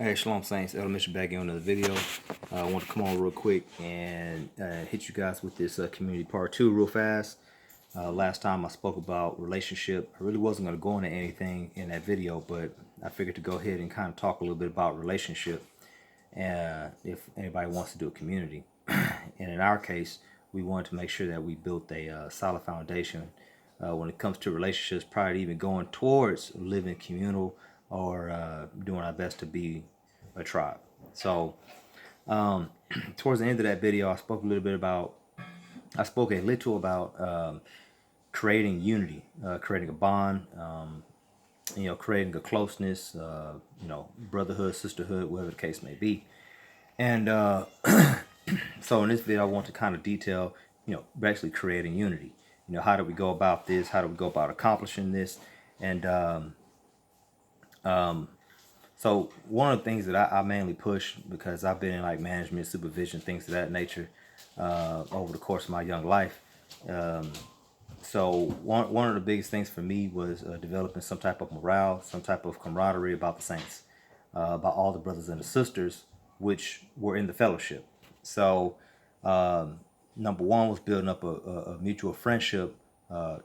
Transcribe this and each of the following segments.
Hey, Shalom Saints, Elementary back in another video. I want to come on real quick and hit you guys with this community part 2 real fast. Last time I spoke about relationship. I really wasn't going to go into anything in that video, but I figured to go ahead and kind of talk a little bit about relationship if anybody wants to do a community. And in our case, we wanted to make sure that we built a solid foundation when it comes to relationships, prior to even going towards living communal or doing our best to be a tribe. So towards the end of that video, I spoke a little about creating unity, creating a bond, creating a closeness, brotherhood, sisterhood, whatever the case may be. And so in this video, I want to kind of detail, basically creating unity. How do we go about this? How do we go about accomplishing this? And so one of the things that I mainly push, because I've been in like management, supervision, things of that nature over the course of my young life. So one of the biggest things for me was developing some type of morale, some type of camaraderie about the saints, about all the brothers and the sisters which were in the fellowship. So number one was building up a mutual friendship,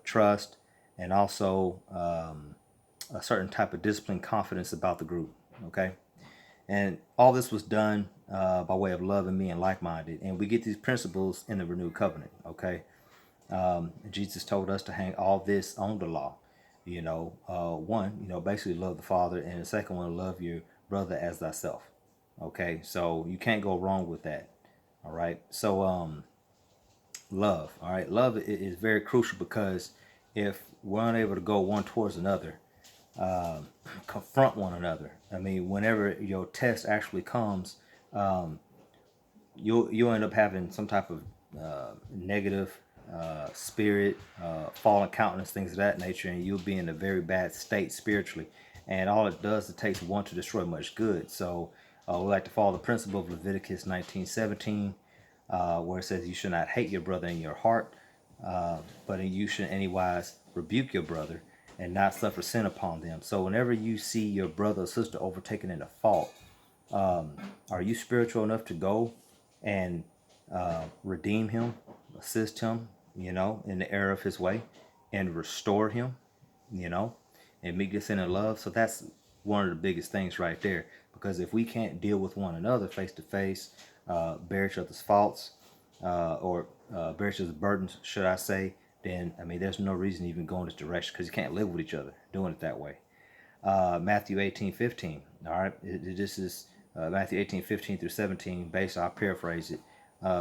trust, and also a certain type of discipline, confidence about the group. Okay, and all this was done by way of love and being like-minded, and we get these principles in the renewed covenant. Okay, Jesus told us to hang all this on the law. One, basically love the Father, and the second one, love your brother as thyself. Okay, so you can't go wrong with that. All right, so love. All right, love is very crucial, because if we're unable to go one towards another, confront one another. I mean, whenever your test actually comes, you'll end up having some type of negative spirit, fallen countenance, things of that nature, and you'll be in a very bad state spiritually. And all it does, it takes one to destroy much good. So we like to follow the principle of Leviticus 19:17, where it says, "You should not hate your brother in your heart, but you should anywise rebuke your brother and not suffer sin upon them." So whenever you see your brother or sister overtaken in a fault, are you spiritual enough to go and redeem him, assist him, in the error of his way, and restore him, and meet this in love? So that's one of the biggest things right there. Because if we can't deal with one another face to face, bear each other's faults, or bear each other's burdens, should I say, then I mean, there's no reason to even go in this direction, because you can't live with each other doing it that way. Matthew 18:15. All right, this is Matthew 18:15 through 17. Based, I'll paraphrase it.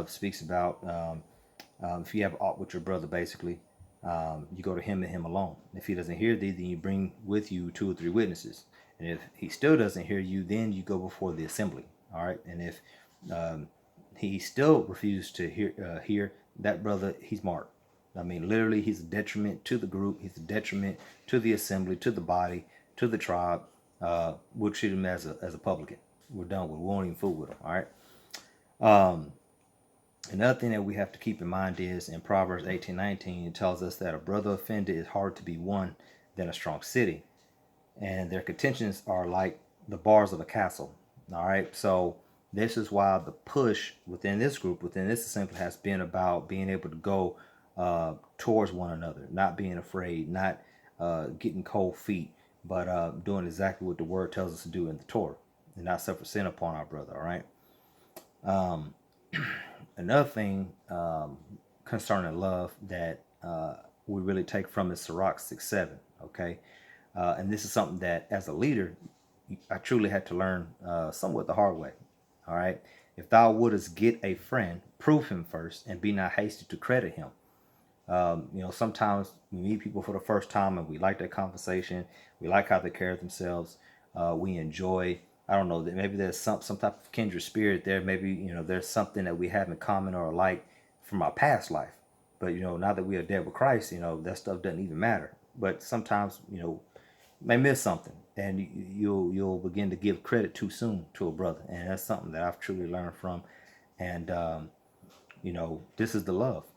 Speaks about if you have aught with your brother, basically, you go to him and him alone. If he doesn't hear thee, then you bring with you 2 or 3 witnesses. And if he still doesn't hear you, then you go before the assembly. All right, and if he still refuses to hear that brother, he's marked. I mean, literally, he's a detriment to the group. He's a detriment to the assembly, to the body, to the tribe. We'll treat him as a publican. We're done with. We won't even fool with him. All right. Another thing that we have to keep in mind is in Proverbs 18:19, it tells us that a brother offended is harder to be won than a strong city, and their contentions are like the bars of a castle. All right. So this is why the push within this group, within this assembly, has been about being able to go towards one another, not being afraid, not getting cold feet, but doing exactly what the word tells us to do in the Torah, and not suffer sin upon our brother. All right. Another thing concerning love that we really take from is Sirach 6:7. Okay, and this is something that, as a leader, I truly had to learn somewhat the hard way. All right, if thou wouldest get a friend, prove him first, and be not hasty to credit him. Sometimes we meet people for the first time and we like their conversation. We like how they carry themselves. We enjoy, I don't know, maybe there's some type of kindred spirit there. Maybe, there's something that we have in common or alike from our past life. But, now that we are dead with Christ, that stuff doesn't even matter. But sometimes, may miss something, and you'll begin to give credit too soon to a brother. And that's something that I've truly learned from. And, this is the love.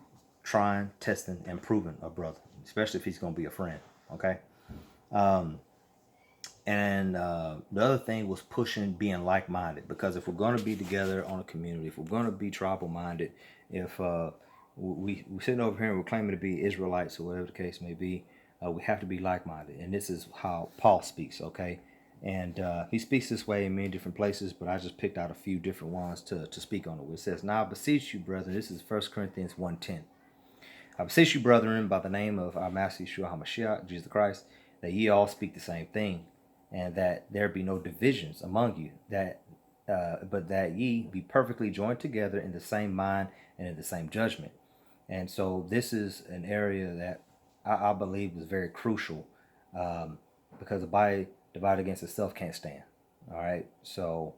Trying, testing, and proving a brother, especially if he's going to be a friend. Okay. And the other thing was pushing being like-minded, because if we're going to be together on a community, if we're going to be tribal-minded, if we sitting over here and we're claiming to be Israelites or whatever the case may be, we have to be like-minded. And this is how Paul speaks, okay? And he speaks this way in many different places, but I just picked out a few different ones to speak on it. It says, "Now I beseech you, brethren," this is 1 Corinthians 1:10. "I beseech you, brethren, by the name of our Master Yeshua HaMashiach, Jesus Christ, that ye all speak the same thing, and that there be no divisions among you, but that ye be perfectly joined together in the same mind and in the same judgment." And so this is an area that I believe is very crucial, because the body divided against itself can't stand. All right. So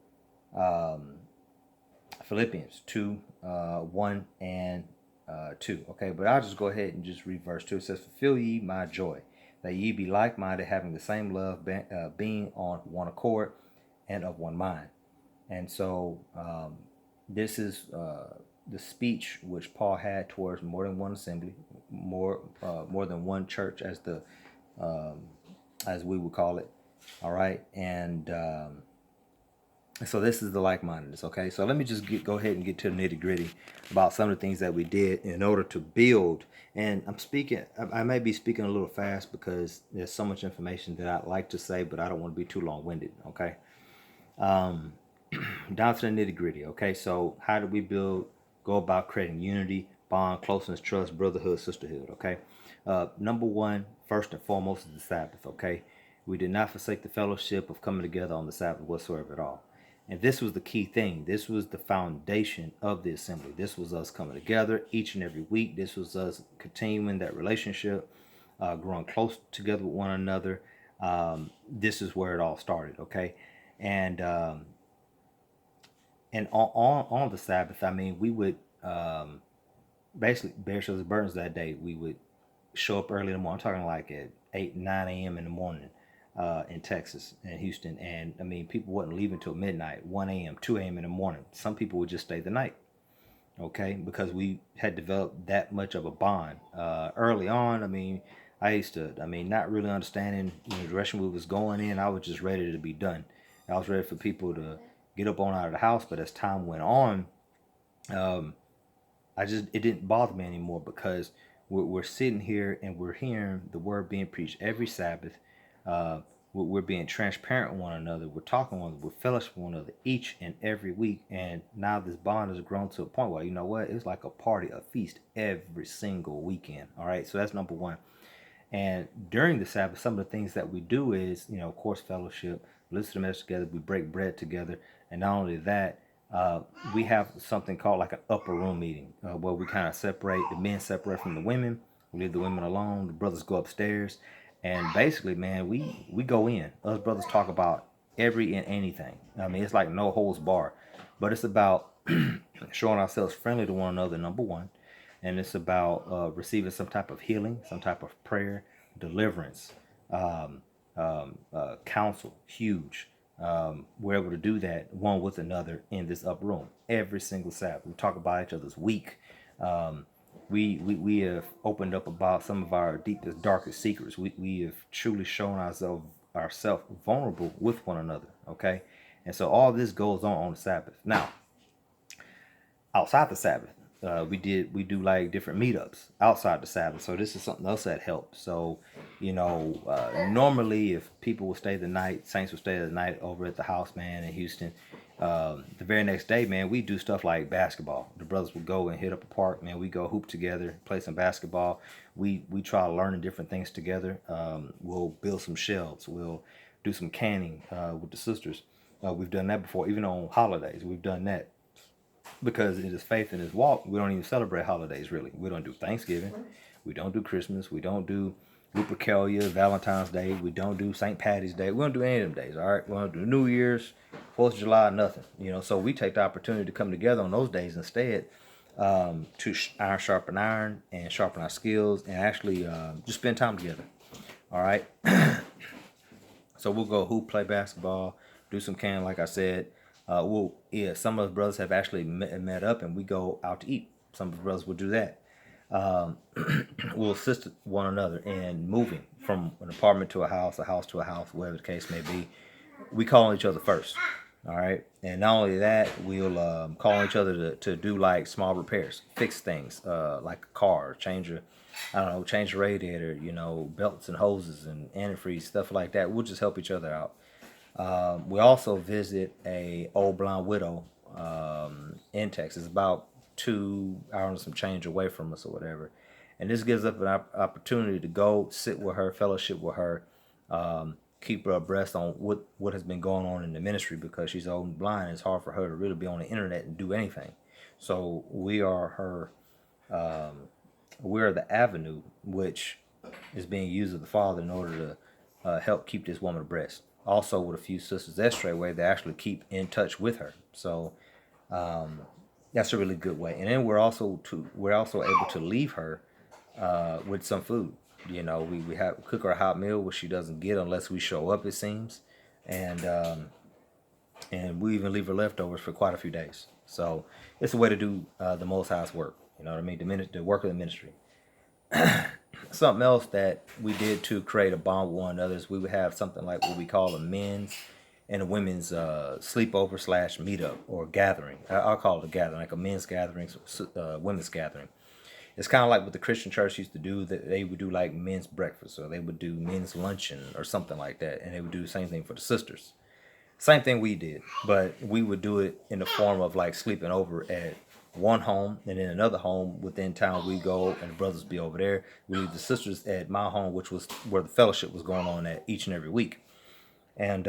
Philippians 2, 1 and 2. Okay, but I'll just go ahead and just read verse 2. It says, "Fulfill ye my joy, that ye be like-minded, having the same love, being on one accord and of one mind." And so this is the speech which Paul had towards more than one assembly, more than one church, as we would call it. All right, and so this is the like-mindedness. Okay, so let me just go ahead and get to the nitty-gritty about some of the things that we did in order to build. And I may be speaking a little fast because there's so much information that I'd like to say, but I don't want to be too long-winded. Okay. Down to the nitty-gritty. Okay, so how do we go about creating unity, bond, closeness, trust, brotherhood, sisterhood? Okay. Number one, first and foremost, is the Sabbath. Okay, we did not forsake the fellowship of coming together on the Sabbath whatsoever at all. And this was the key thing. This was the foundation of the assembly. This was us coming together each and every week. This was us continuing that relationship, growing close together with one another. This is where it all started. Okay, and on the Sabbath, I mean, we would basically bear shoulders and burdens that day. We would show up early in the morning. I'm talking like at 8, 9 a.m. in the morning in Texas and Houston. And I mean, people wouldn't leave until midnight, 1 a.m., 2 a.m. in the morning. Some people would just stay the night, okay, because we had developed that much of a bond early on. I mean, not really understanding the direction we was going in. I was just ready to be done. I was ready for people to get up on out of the house. But as time went on, it didn't bother me anymore, because we're sitting here and we're hearing the word being preached every Sabbath. We're being transparent with one another. We're talking with one another. We're fellowship with one another each and every week. And now this bond has grown to a point where, you know what, it's like a party, a feast every single weekend. All right, so that's number one. And during the Sabbath, some of the things that we do is, of course, fellowship, listen to the message together, we break bread together. And not only that, we have something called like an upper room meeting, where we kind of separate, the men separate from the women. We leave the women alone. The brothers go upstairs. And basically, man, we go in. Us brothers talk about every and anything. I mean, it's like no holds bar. But it's about showing ourselves friendly to one another, number one. And it's about receiving some type of healing, some type of prayer, deliverance, counsel, huge. We're able to do that one with another in this upper room every single Sabbath. We talk about each other's week. We have opened up about some of our deepest, darkest secrets. We have truly shown ourselves vulnerable with one another. Okay, and so all this goes on the Sabbath. Now, outside the Sabbath, we do like different meetups outside the Sabbath. So this is something else that helps. So, normally if people will stay the night, saints will stay the night over at the house, man, in Houston. The very next day, man, we do stuff like basketball. The brothers will go and hit up a park, man. We go hoop together, play some basketball. We try learning different things together. We'll build some shelves. We'll do some canning with the sisters. We've done that before, even on holidays. We've done that. Because it is faith in his walk, we don't even celebrate holidays, really. We don't do Thanksgiving. We don't do Christmas. We don't do Lupercalia, Valentine's Day. We don't do St. Patty's Day. We don't do any of them days, all right? We don't do New Year's, 4th of July, nothing. So we take the opportunity to come together on those days instead, to iron sharpen iron and sharpen our skills and actually just spend time together, all right? So we'll go hoop, play basketball, do some can, like I said. Some of us brothers have actually met up and we go out to eat. Some of the brothers will do that. will assist one another in moving from an apartment to a house to a house, whatever the case may be. We call on each other first. All right. And not only that, we'll call on each other to do like small repairs, fix things, like a car, I don't know, change the radiator, belts and hoses and antifreeze, stuff like that. We'll just help each other out. We also visit a old blonde widow in Texas, about 2 hours some change away from us or whatever. And this gives us an opportunity to go sit with her, fellowship with her, keep her abreast on what has been going on in the ministry, because she's old and blind. It's hard for her to really be on the internet and do anything. So we're the avenue which is being used of the Father in order to help keep this woman abreast. Also, with a few sisters that straight away, they actually keep in touch with her. So that's a really good way. And then we're also able to leave her with some food. We have cook her a hot meal, which she doesn't get unless we show up, it seems, and we even leave her leftovers for quite a few days. So it's a way to do the Most High's work. You know what I mean? The work of the ministry. Something else that we did to create a bond with one another is we would have something like what we call a men's and a women's sleepover / meetup or gathering. I'll call it a gathering, like a men's gathering, women's gathering. It's kind of like what the Christian church used to do. That they would do like men's breakfast, or they would do men's luncheon, or something like that, and they would do the same thing for the sisters. Same thing we did, but we would do it in the form of like sleeping over at one home, and then another home within town. We go and the brothers be over there. We leave the sisters at my home, which was where the fellowship was going on at each and every week. And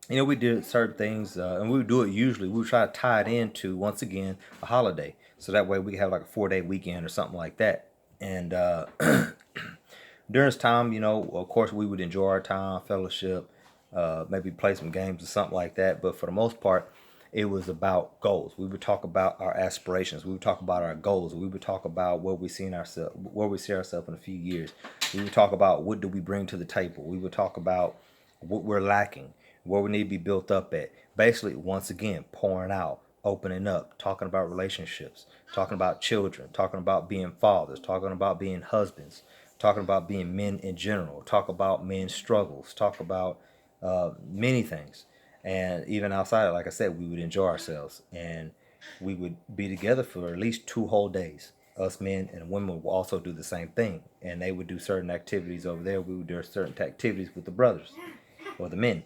we did certain things, and we would do it usually. We would try to tie it into, once again, a holiday, so that way we could have like a 4-day weekend or something like that. And during this time, of course, we would enjoy our time, fellowship, maybe play some games or something like that. But for the most part, it was about goals. We would talk about our aspirations. We would talk about our goals. We would talk about where we see ourselves in a few years. We would talk about what do we bring to the table. We would talk about what we're lacking, where we need to be built up at. Basically, once again, pouring out, opening up, talking about relationships, talking about children, talking about being fathers, talking about being husbands, talking about being men in general, talk about men's struggles, talk about many things. And even outside, like I said, we would enjoy ourselves, and we would be together for at least 2 whole days. Us men and women would also do the same thing, and they would do certain activities over there. We would do certain activities with the brothers or the men.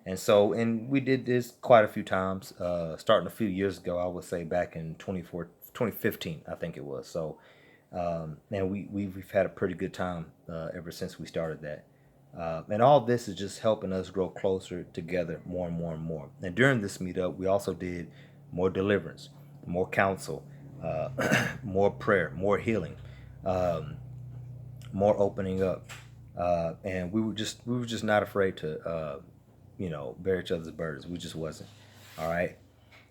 And we did this quite a few times, starting a few years ago. I would say back in 2015, I think it was. So, and we've had a pretty good time ever since we started that. And all this is just helping us grow closer together more and more and more. And during this meetup, we also did more deliverance, more counsel, uh, more prayer, more healing, um, more opening up. And we were just not afraid to bear each other's burdens. We just wasn't. All right.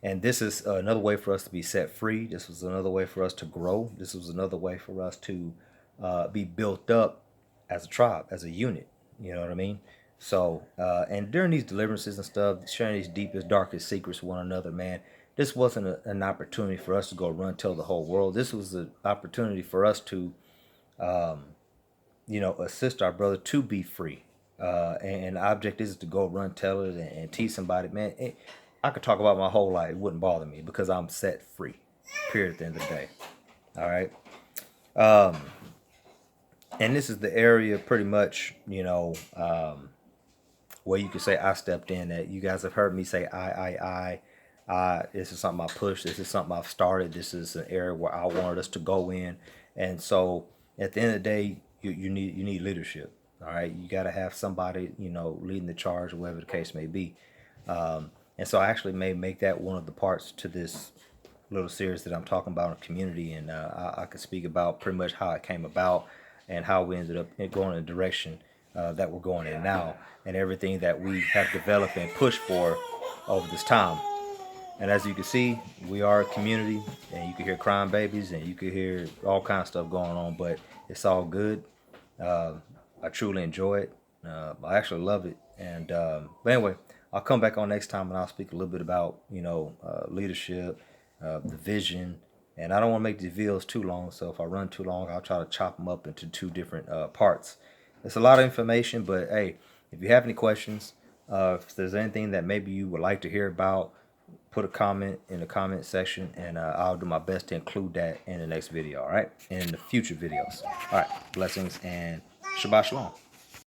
And this is another way for us to be set free. This was another way for us to grow. This was another way for us to be built up as a tribe, as a unit. You know what I mean? So, and during these deliverances and stuff, sharing these deepest, darkest secrets with one another, man, this wasn't an opportunity for us to go run tell the whole world. This was an opportunity for us to, assist our brother to be free. And the object is to go run tell it and teach somebody, man. I could talk about my whole life. It wouldn't bother me because I'm set free, period, at the end of the day. All right. And this is the area pretty much, where you could say I stepped in. That you guys have heard me say I. This is something I pushed. This is something I've started. This is an area where I wanted us to go in. And so at the end of the day, you need leadership. All right, you got to have somebody leading the charge, whatever the case may be. And so I actually may make that one of the parts to this little series that I'm talking about in community, and I could speak about pretty much how it came about and how we ended up going in the direction that we're going in now, and everything that we have developed and pushed for over this time. And as you can see, we are a community, and you can hear crying babies, and you can hear all kinds of stuff going on, but it's all good. Uh, I truly enjoy it. I actually love it. And but anyway, I'll come back on next time, and I'll speak a little bit about leadership, the vision, And I don't want to make these videos too long, so if I run too long, I'll try to chop them up into two different parts. It's a lot of information, but hey, if you have any questions, if there's anything that maybe you would like to hear about, put a comment in the comment section, and I'll do my best to include that in the next video, all right? In the future videos. All right, blessings and Shabbat Shalom.